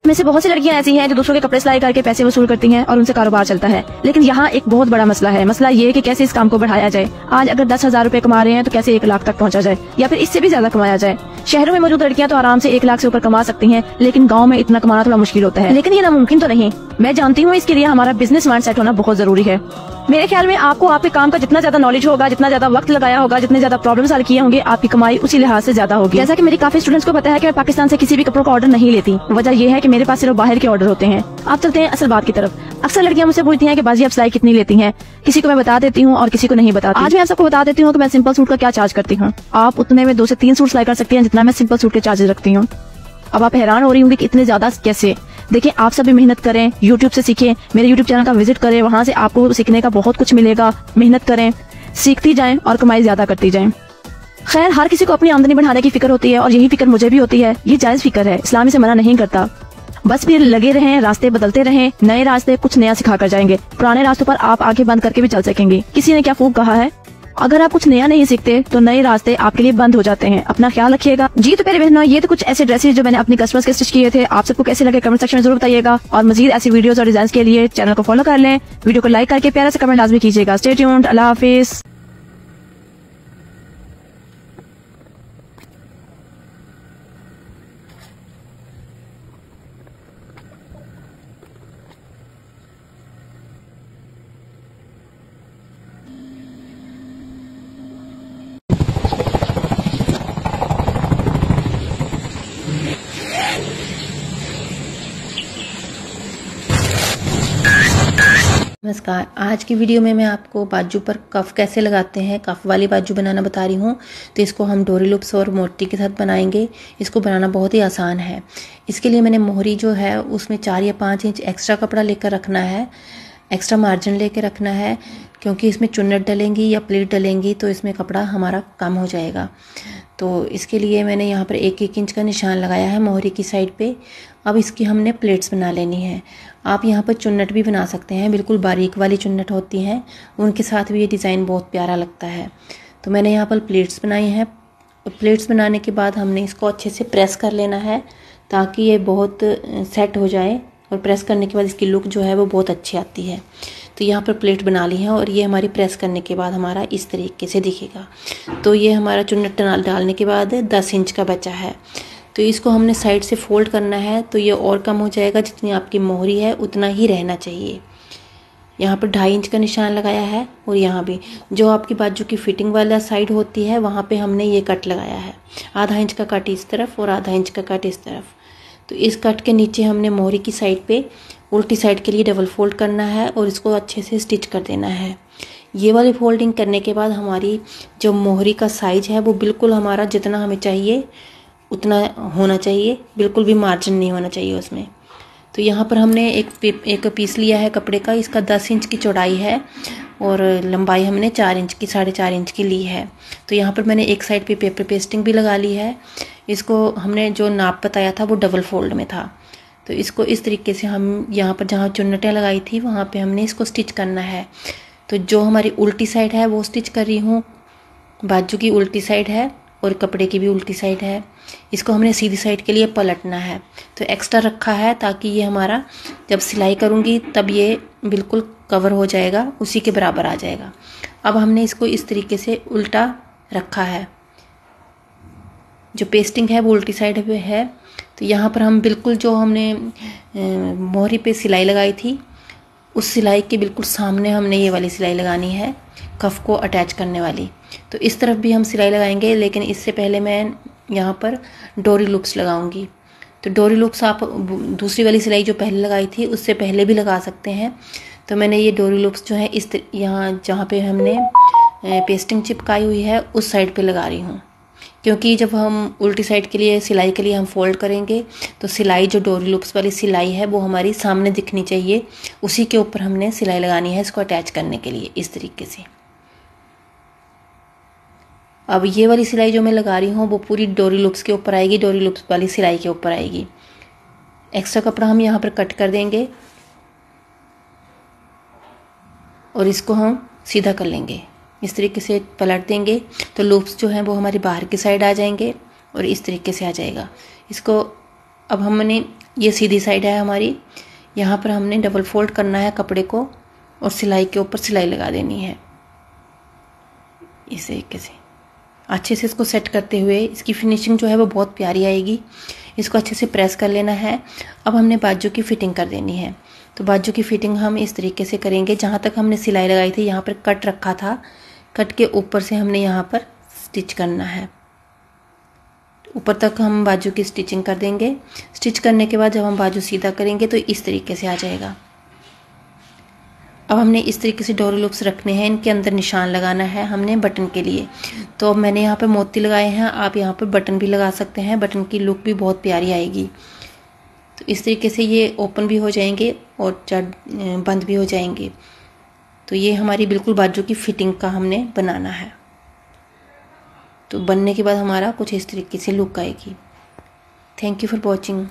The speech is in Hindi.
में से बहुत सी लड़कियां ऐसी हैं जो दूसरों के कपड़े सिलाई करके पैसे वसूल करती हैं और उनसे कारोबार चलता है। लेकिन यहाँ एक बहुत बड़ा मसला है। मसला ये कि कैसे इस काम को बढ़ाया जाए। आज अगर 10,000 रुपए कमा रहे हैं तो कैसे 1 लाख तक पहुँचा जाए या फिर इससे भी ज्यादा कमाया जाए। शहरों में मौजूद लड़कियां तो आराम से 1 लाख से ऊपर कमा सकती हैं, लेकिन गाँव में इतना कमाना थोड़ा मुश्किल होता है। लेकिन ये नामुमकिन तो नहीं। मैं जानती हूँ इसके लिए हमारा बिजनेस माइंडसेट होना बहुत जरूरी है। मेरे ख्याल में आपको आपके काम का जितना ज्यादा नॉलेज होगा, जितना ज्यादा वक्त लगाया होगा, जितने ज्यादा प्रॉब्लम सॉल्व किए होंगे, आपकी कमाई उसी लिहाज से ज्यादा होगी। जैसा कि मेरी काफी स्टूडेंट्स को पता है कि मैं पाकिस्तान से किसी भी कपड़ों का ऑर्डर नहीं लेती। वजह यह है कि मेरे पास सिर्फ बाहर के ऑर्डर होते हैं। आप चलते हैं असल बात की तरफ। अक्सर लड़कियां मुझसे पूछती हैं कि बाजी आप सिलाई कितनी लेती हैं। किसी को मैं बता देती हूँ और किसी को नहीं बताती। आज मैं आप सबको बता देती हूँ कि मैं सिंपल सूट का क्या चार्ज करती हूँ। आप उतने में 2 से 3 सूट सिलाई कर सकती हैं जितना मैं सिंपल सूट के चार्जेस रखती हूँ। अब आप हैरान हो रही होंगी कि इतने ज्यादा कैसे। देखिए, आप सब भी मेहनत करें, YouTube से सीखें, मेरे YouTube चैनल का विजिट करें, वहाँ से आपको सीखने का बहुत कुछ मिलेगा। मेहनत करें, सीखती जाएं और कमाई ज्यादा करती जाएं। खैर, हर किसी को अपनी आमदनी बढ़ाने की फिक्र होती है और यही फिक्र मुझे भी होती है। ये जायज फिक्र है, इस्लाम इसे मना नहीं करता। बस फिर लगे रहें, रास्ते बदलते रहें, नए रास्ते कुछ नया सिखा कर जाएंगे। पुराने रास्तों पर आप आंखें बंद करके भी चल सकेंगे। किसी ने क्या खूब कहा है, अगर आप कुछ नया नहीं सीखते तो नए रास्ते आपके लिए बंद हो जाते हैं। अपना ख्याल रखिएगा जी। तो प्यारे बहनों, ये तो कुछ ऐसे ड्रेसेस जो मैंने अपनी कस्टमर्स के स्टिच किए थे। आप सबको कैसे लगे कमेंट सेक्शन में जरूर बताइएगा और मजीद ऐसी वीडियोस और डिजाइन के लिए चैनल को फॉलो कर लें। वीडियो को लाइक करके प्यारा से कमेंट लाजमी कीजिएगा। Stay tuned. अल्लाह हाफिज। नमस्कार। आज की वीडियो में मैं आपको बाजू पर कफ कैसे लगाते हैं, कफ वाली बाजू बनाना बता रही हूँ। तो इसको हम डोरी लूप्स और मोती के साथ बनाएंगे। इसको बनाना बहुत ही आसान है। इसके लिए मैंने मोहरी जो है उसमें 4 या 5 इंच एक्स्ट्रा कपड़ा लेकर रखना है, एक्स्ट्रा मार्जिन लेकर रखना है, क्योंकि इसमें चुन्नट डलेंगी या प्लीट डलेंगी तो इसमें कपड़ा हमारा कम हो जाएगा। तो इसके लिए मैंने यहाँ पर 1-1 इंच का निशान लगाया है मोहरी की साइड पे। अब इसकी हमने प्लेट्स बना लेनी है। आप यहाँ पर चुन्नट भी बना सकते हैं, बिल्कुल बारीक वाली चुन्नट होती हैं, उनके साथ भी ये डिज़ाइन बहुत प्यारा लगता है। तो मैंने यहाँ पर प्लेट्स बनाई हैं। प्लेट्स बनाने के बाद हमने इसको अच्छे से प्रेस कर लेना है ताकि ये बहुत सेट हो जाए, और प्रेस करने के बाद इसकी लुक जो है वो बहुत अच्छी आती है। तो यहाँ पर प्लेट बना ली है और ये हमारी प्रेस करने के बाद हमारा इस तरीके से दिखेगा। तो ये हमारा चुन्नट डालने के बाद 10 इंच का बचा है। तो इसको हमने साइड से फोल्ड करना है, तो ये और कम हो जाएगा। जितनी आपकी मोहरी है उतना ही रहना चाहिए। यहाँ पर 2.5 इंच का निशान लगाया है और यहाँ भी जो आपकी बाजू की फिटिंग वाला साइड होती है वहाँ पे हमने ये कट लगाया है। ½ इंच का कट इस तरफ और ½ इंच का कट इस तरफ। तो इस कट के नीचे हमने मोहरी की साइड पे उल्टी साइड के लिए डबल फोल्ड करना है और इसको अच्छे से स्टिच कर देना है। ये वाली फोल्डिंग करने के बाद हमारी जो मोहरी का साइज है वो बिल्कुल हमारा जितना हमें चाहिए उतना होना चाहिए, बिल्कुल भी मार्जिन नहीं होना चाहिए उसमें। तो यहाँ पर हमने एक पीस लिया है कपड़े का। इसका 10 इंच की चौड़ाई है और लंबाई हमने 4 इंच की 4.5 इंच की ली है। तो यहाँ पर मैंने एक साइड पे पेपर पेस्टिंग भी लगा ली है। इसको हमने जो नाप बताया था वो डबल फोल्ड में था। तो इसको इस तरीके से हम यहाँ पर जहाँ चुन्नटें लगाई थी वहाँ पे हमने इसको स्टिच करना है। तो जो हमारी उल्टी साइड है वो स्टिच कर रही हूँ, बाजू की उल्टी साइड है और कपड़े की भी उल्टी साइड है। इसको हमने सीधी साइड के लिए पलटना है। तो एक्स्ट्रा रखा है ताकि ये हमारा जब सिलाई करूँगी तब ये बिल्कुल कवर हो जाएगा, उसी के बराबर आ जाएगा। अब हमने इसको इस तरीके से उल्टा रखा है। जो पेस्टिंग है वो उल्टी साइड पे है। तो यहाँ पर हम बिल्कुल जो हमने मोहरी पे सिलाई लगाई थी उस सिलाई के बिल्कुल सामने हमने ये वाली सिलाई लगानी है, कफ को अटैच करने वाली। तो इस तरफ भी हम सिलाई लगाएंगे, लेकिन इससे पहले मैं यहाँ पर डोरी लूप्स लगाऊंगी। तो डोरी लूप्स आप दूसरी वाली सिलाई जो पहले लगाई थी उससे पहले भी लगा सकते हैं। तो मैंने ये डोरी लूप्स जो है इस यहाँ जहाँ पे हमने पेस्टिंग चिपकाई हुई है उस साइड पे लगा रही हूँ, क्योंकि जब हम उल्टी साइड के लिए सिलाई के लिए हम फोल्ड करेंगे तो सिलाई जो डोरी लूप्स वाली सिलाई है वो हमारी सामने दिखनी चाहिए, उसी के ऊपर हमने सिलाई लगानी है इसको अटैच करने के लिए इस तरीके से। अब ये वाली सिलाई जो मैं लगा रही हूँ वो पूरी डोरी लूप्स के ऊपर आएगी, डोरी लूप्स वाली सिलाई के ऊपर आएगी। एक्स्ट्रा कपड़ा हम यहाँ पर कट कर देंगे और इसको हम सीधा कर लेंगे। इस तरीके से पलट देंगे तो लूप्स जो हैं वो हमारी बाहर की साइड आ जाएंगे और इस तरीके से आ जाएगा। इसको अब हमने ये सीधी साइड है हमारी, यहाँ पर हमने डबल फोल्ड करना है कपड़े को और सिलाई के ऊपर सिलाई लगा देनी है। इस तरीके से अच्छे से इसको सेट करते हुए इसकी फिनिशिंग जो है वो बहुत प्यारी आएगी। इसको अच्छे से प्रेस कर लेना है। अब हमने बाजू की फिटिंग कर देनी है। तो बाजू की फिटिंग हम इस तरीके से करेंगे, जहाँ तक हमने सिलाई लगाई थी यहाँ पर कट रखा था, कट के ऊपर से हमने यहाँ पर स्टिच करना है। ऊपर तक हम बाजू की स्टिचिंग कर देंगे। स्टिच करने के बाद जब हम बाजू सीधा करेंगे तो इस तरीके से आ जाएगा। अब हमने इस तरीके से डोरी लूप्स रखने हैं, इनके अंदर निशान लगाना है हमने बटन के लिए। तो अब मैंने यहाँ पे मोती लगाए हैं, आप यहाँ पर बटन भी लगा सकते हैं, बटन की लुक भी बहुत प्यारी आएगी। तो इस तरीके से ये ओपन भी हो जाएंगे और बंद भी हो जाएंगे। तो ये हमारी बिल्कुल बाजू की फिटिंग का हमने बनाना है। तो बनने के बाद हमारा कुछ इस तरीके से लुक आएगी। Thank you for watching.